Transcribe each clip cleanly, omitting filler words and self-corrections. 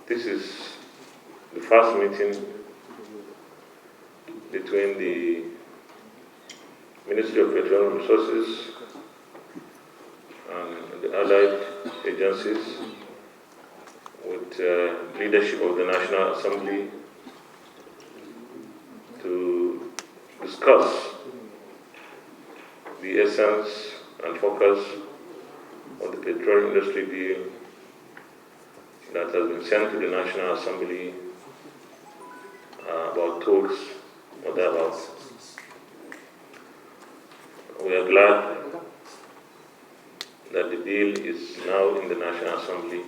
This is the first meeting between the Ministry of Petroleum Resources and the allied agencies with leadership of the National Assembly to discuss the essence and focus of the Petroleum Industry Bill that has been sent to the National Assembly about 2 weeks or thereabouts. We are glad that the bill is now in the National Assembly,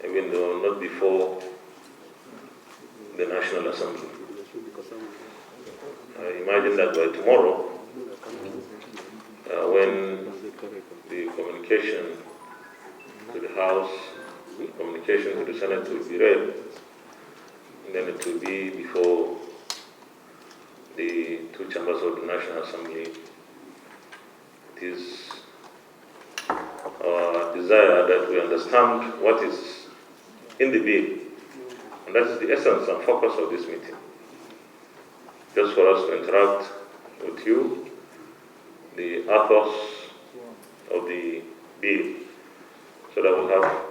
even though not before the National Assembly. I imagine that by tomorrow, when the communication to the House, the communication to the Senate will be read, then it will be before the 2 chambers of the National Assembly. It is our desire that we understand what is in the bill, and that is the essence and focus of this meeting. Just for us to interact with you, the authors of the bill, so that we have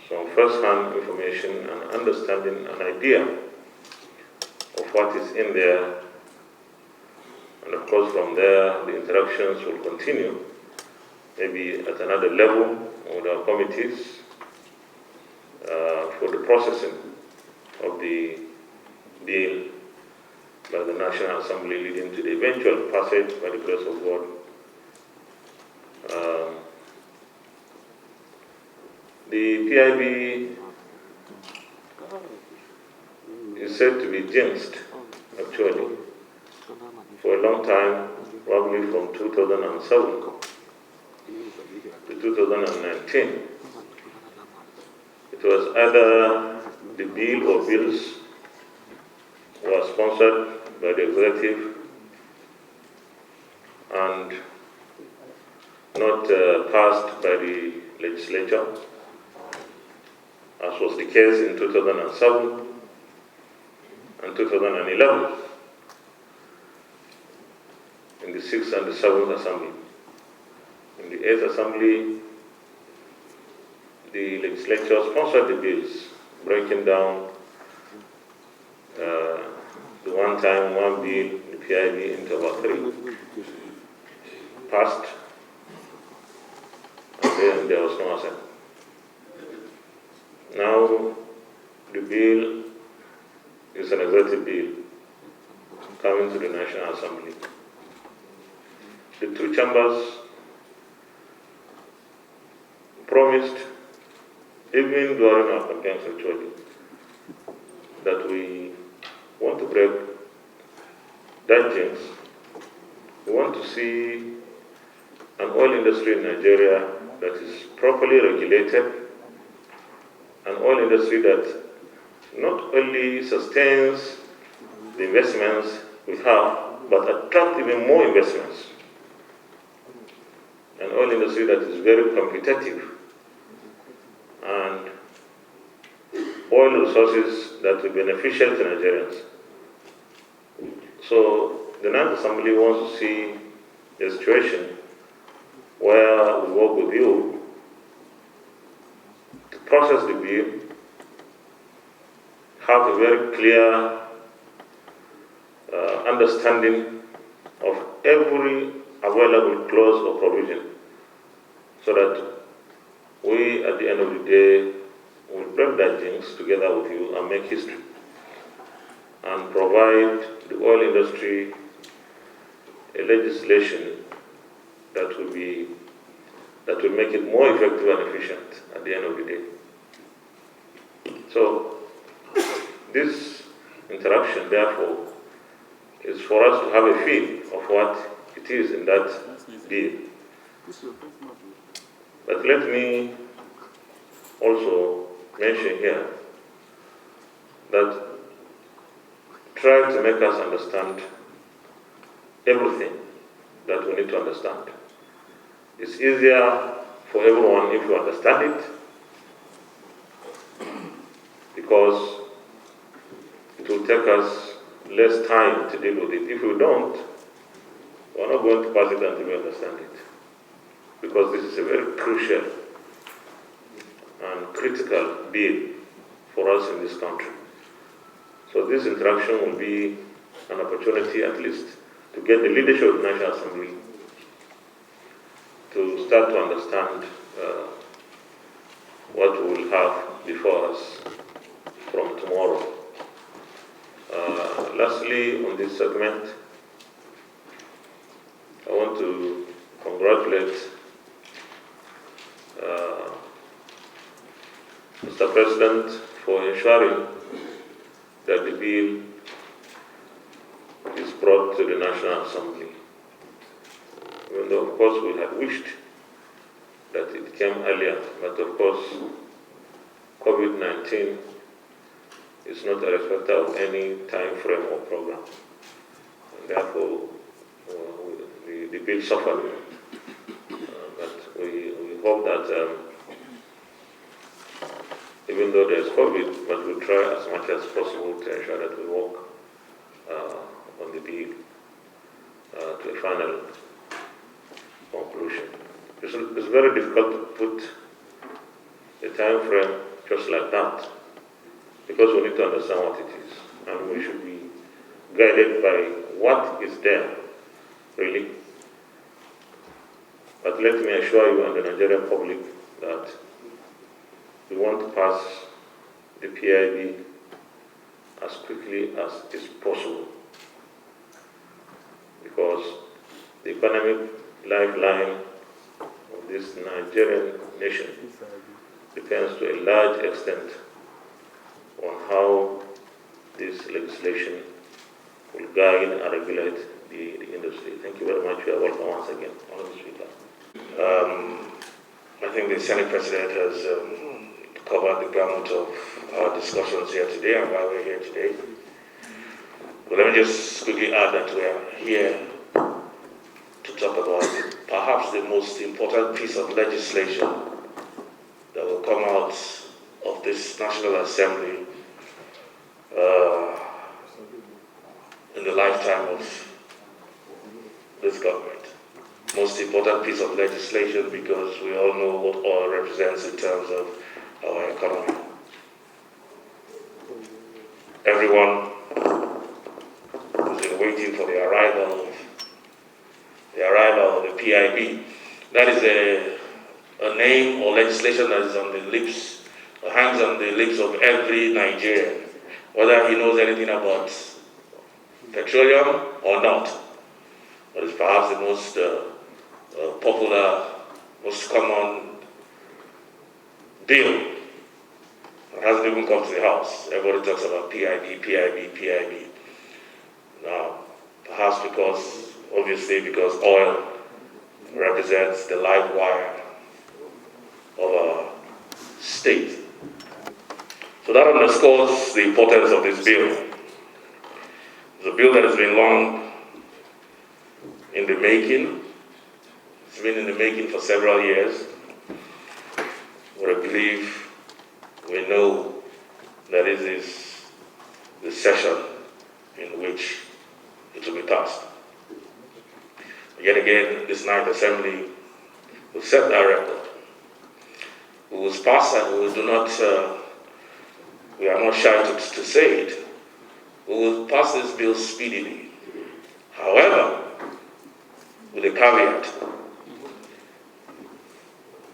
some first-hand information and understanding, an idea of what is in there. And of course, from there, the interactions will continue, maybe at another level with our committees for the processing of the bill by the National Assembly, leading to the eventual passage by the grace of God. The PIB is said to be jinxed, actually, for a long time, probably from 2007 to 2019. It was either the bill or bills were sponsored by the executive and not passed by the legislature, as was the case in 2007 and 2011 in the 6th and the 7th Assembly. In the 8th Assembly, the legislature sponsored the bills, breaking down the one bill, the PIB, into about 3. Passed, and then there was no assent. Now, the bill is an executive bill coming to the National Assembly. The 2 chambers promised, even during our campaigns actually, that we want to break that jinx. We want to see an oil industry in Nigeria that is properly regulated, an oil industry that not only sustains the investments we have, but attract even more investments. An oil industry that is very competitive, and oil resources that will be beneficial to Nigerians. So the National Assembly wants to see a situation where we work with you to process the bill, have a very clear understanding of every available clause or provision, so that we, at the end of the day, will break that jinx together with you and make history and provide the oil industry a legislation that will make it more effective and efficient at the end of the day. So this interaction, therefore, is for us to have a feel of what it is in that bill. But let me also mention here that try to make us understand everything that we need to understand. It's easier for everyone if you understand it, because it will take us less time to deal with it. If we don't, we're not going to pass it until we understand it, because this is a very crucial and critical bill for us in this country. So this interaction will be an opportunity at least to get the leadership of the National Assembly to start to understand what we will have before us from tomorrow. Lastly, on this segment, I want to congratulate Mr. President for ensuring that the bill is brought to the National Assembly. Even though, of course, we had wished that it came earlier, but of course, COVID-19 is not a respecter of any time frame or program. And therefore, the bill suffered. But we hope that even though there's COVID, but we'll try as much as possible to ensure that we work on the bill to a final conclusion. It's very difficult to put a time frame just like that, because we need to understand what it is, and we should be guided by what is there, really. But let me assure you and the Nigerian public that we want to pass the PIB as quickly as is possible, because the economic lifeline of this Nigerian nation depends to a large extent on how this legislation will guide and regulate the industry. Thank you very much. You are welcome once again. Honorable Speaker. I think the Senate President has covered the gamut of our discussions here today and why we're here today. But let me just quickly add that we are here to talk about perhaps the most important piece of legislation that will come out of this National Assembly in the lifetime of this government. Most important piece of legislation because we all know what oil represents in terms of our economy. Everyone has been waiting for the arrival of the PIB. That is a name or legislation that is on the lips, or hangs on the lips of every Nigerian, whether he knows anything about petroleum or not. But it's perhaps the most popular, most common bill. It hasn't even come to the House. Everybody talks about PIB. Now, perhaps obviously because oil represents the live wire of our state. So that underscores the importance of this bill. It's a bill that has been long in the making. It's been in the making for several years. But I believe we know that this is the session in which it will be passed. Yet again, this ninth assembly will set that record. We will pass and we are not shy to say it. We will pass this bill speedily. However, with a caveat,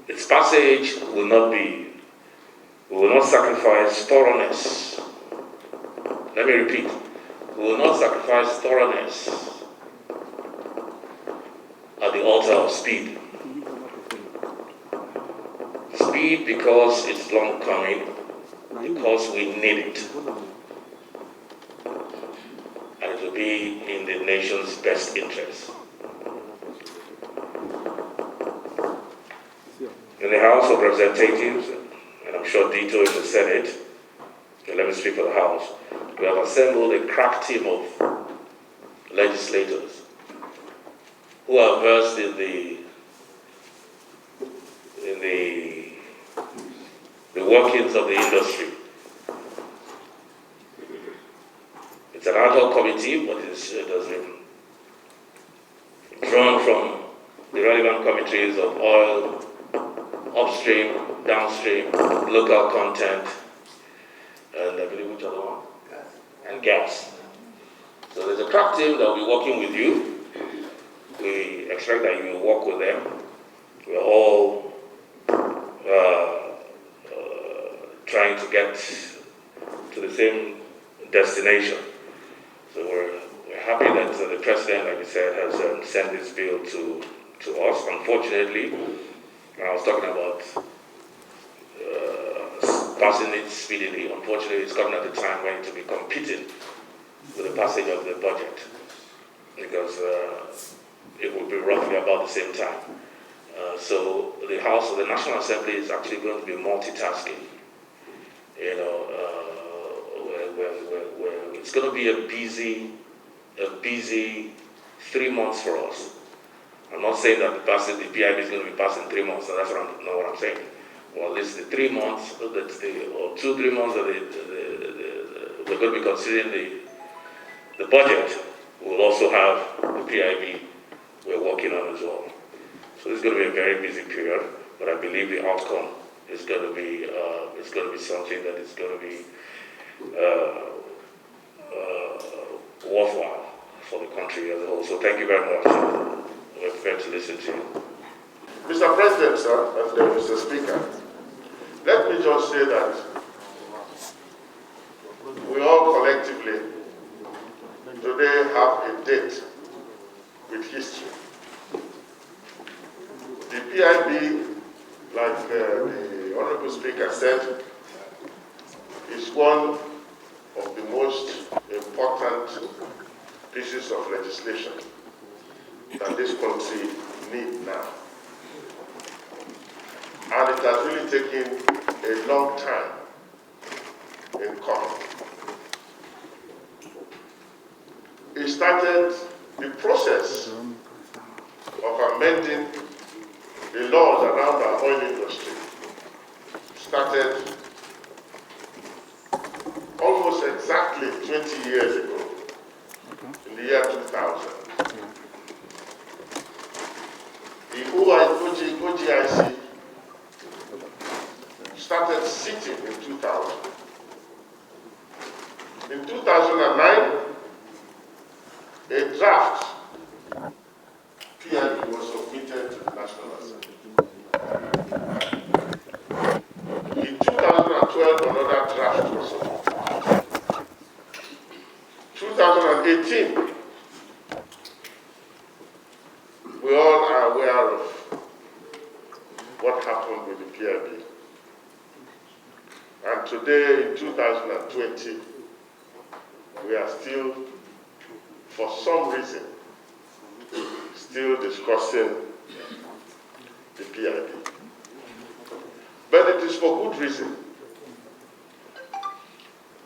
its passage we will not sacrifice thoroughness. Let me repeat, we will not sacrifice thoroughness at the altar of speed. Speed because it's long coming, because we need it. And it will be in the nation's best interest. In the House of Representatives, and I'm sure Dito in the Senate, and let me speak for the House, we have assembled a crack team of legislators who are versed in the workings of the industry, ad hoc committee, but it has been drawn from the relevant committees of oil, upstream, downstream, local content, and I believe which other one? Gas. And gas. So there's a crack team that will be working with you. We expect that you will work with them. We're all trying to get to the same destination. So we're happy that the President, like I said, has sent this bill to us. Unfortunately, I was talking about passing it speedily. Unfortunately, it's coming at a time when it will be competing with the passage of the budget, because it will be roughly about the same time. So the House of the National Assembly is actually going to be multitasking. You know, it's going to be a busy 3 months for us. I'm not saying that the PIB is going to be passed in 3 months. So that's not what I'm saying. Well, at least the 3 months, or 2-3 months that we're going to be considering the budget. We'll also have the PIB we're working on as well. So it's going to be a very busy period, but I believe the outcome is going to be something that is going to be worthwhile for the country as a whole. So thank you very much. We're prepared to listen to you. Mr. President, sir, and Mr. Speaker, let me just say that we all collectively today have a date with history. The PIB, like the Honorable Speaker said, is one of the most important pieces of legislation that this country needs now. And it has really taken a long time in coming. It started the process of amending the laws around our oil industry started almost exactly 20 years ago, in the year 2000. The OGIC started sitting in 2000. In 2009, a draft PIB was submitted to the National Assembly. In 2012, another draft was submitted. 2018, we all are aware of what happened with the PIB. And today, in 2020, we are still, for some reason, still discussing the PIB. But it is for good reason.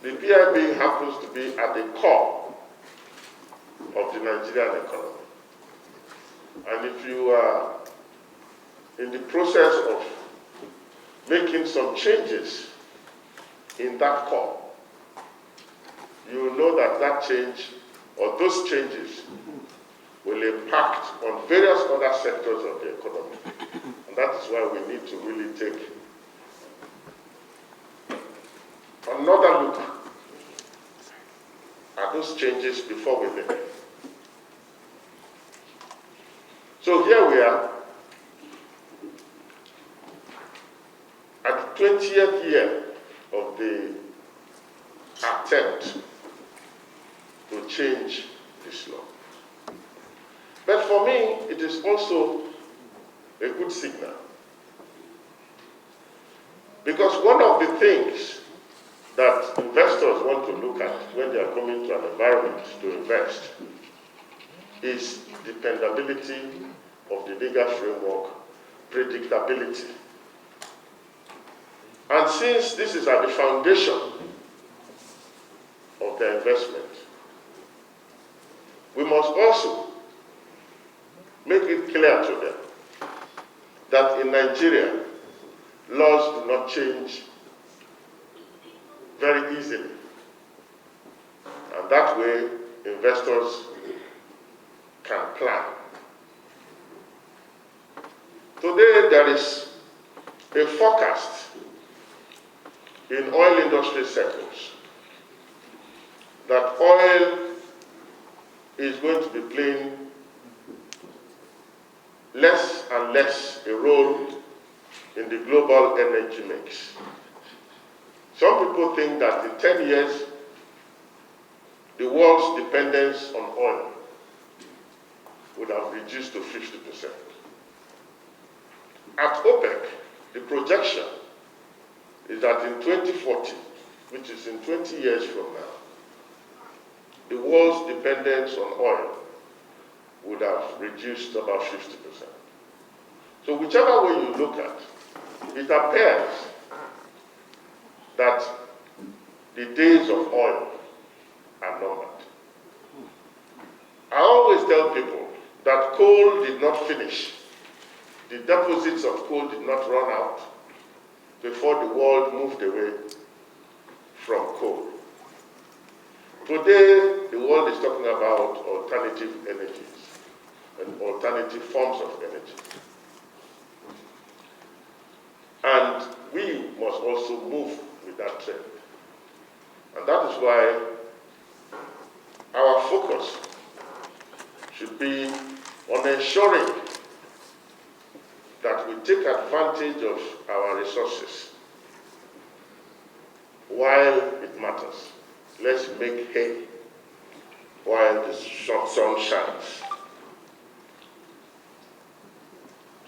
The PIB happens to be at the core of the Nigerian economy. And if you are in the process of making some changes in that core, you will know that that change or those changes will impact on various other sectors of the economy. And that is why we need to really take another look at those changes before we make them. So here we are, at the 20th year of the attempt to change this law. But for me, it is also a good signal. Because one of the things that investors want to look at when they are coming to an environment to invest is dependability of the legal framework, predictability. And since this is at the foundation of the investment, we must also make it clear to them that in Nigeria, laws do not change very easily. And that way investors can plan. Today there is a forecast in oil industry circles that oil is going to be playing less and less a role in the global energy mix. Some people think that in 10 years, the world's dependence on oil would have reduced to 50%. At OPEC, the projection is that in 2040, which is in 20 years from now, the world's dependence on oil would have reduced about 50%. So whichever way you look at, it appears that the days of oil are numbered. I always tell people that coal did not finish. The deposits of coal did not run out before the world moved away from coal. Today, the world is talking about alternative energies and alternative forms of energy. And we must also move with that trend. And that is why our focus should be on ensuring that we take advantage of our resources while it matters. Let's make hay while the sun shines.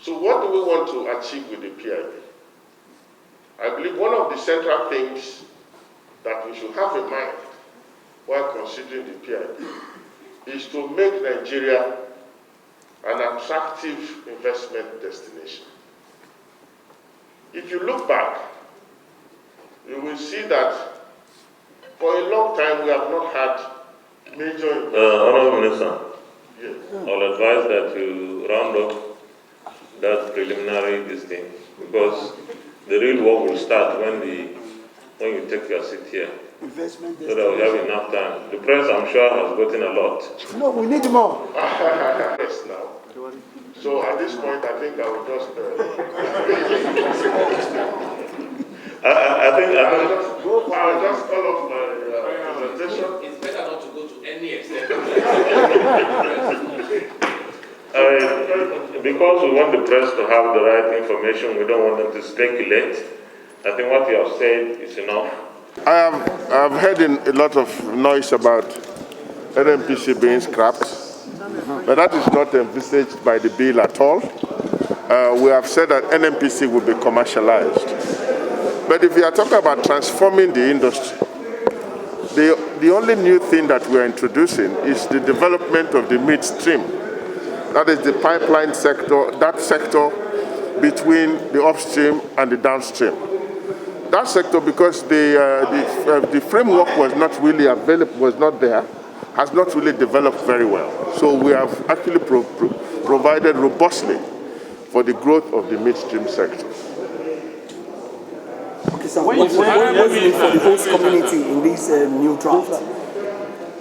So what do we want to achieve with the PIB? I believe one of the central things that we should have in mind while considering the PIB is to make Nigeria an attractive investment destination. If you look back, you will see that for a long time we have not had major investment. Honourable Minister, Yes. I'll advise that you round up that preliminary thing, because the real work will start when you take your seat here. Investment So that we have enough time. The press, I'm sure, has gotten a lot. No, we need more. Yes, now. So at this point, I think I will just. I'll just call off my presentation. It's better not to go to any extent. Because we want the press to have the right information, we don't want them to speculate. I think what you have said is enough. I've heard a lot of noise about Nnpc being scrapped, but that is not envisaged by the bill at all. We have said that Nnpc will be commercialized. But if you are talking about transforming the industry, the only new thing that we are introducing is the development of the midstream. That is the pipeline sector, that sector between the upstream and the downstream. That sector, because the framework was not really available, was not there, has not really developed very well. So we have actually provided robustly for the growth of the midstream sector. Okay, so what's the need for the host community in this new draft?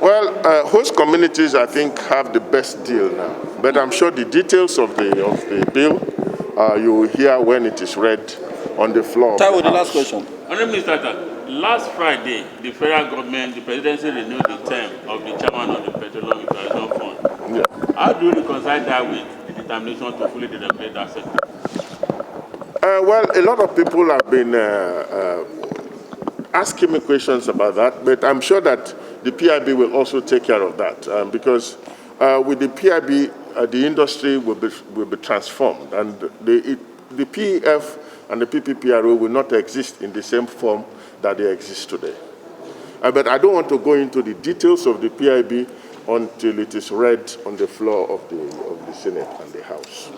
Well, host communities, I think, have the best deal now. But I'm sure the details of the bill you will hear when it is read on the floor. Start with the last question. Honourable Minister, last Friday, the federal government, the presidency renewed the term of the chairman of the Petroleum Industry Bill. Yeah. How do you reconcile that with the determination to fully develop that sector? Well, a lot of people have been asking me questions about that, but I'm sure that the PIB will also take care of that because with the PIB, the industry will be transformed, and the PEF and the PPPRO will not exist in the same form that they exist today. But I don't want to go into the details of the PIB until it is read on the floor of the Senate and the House.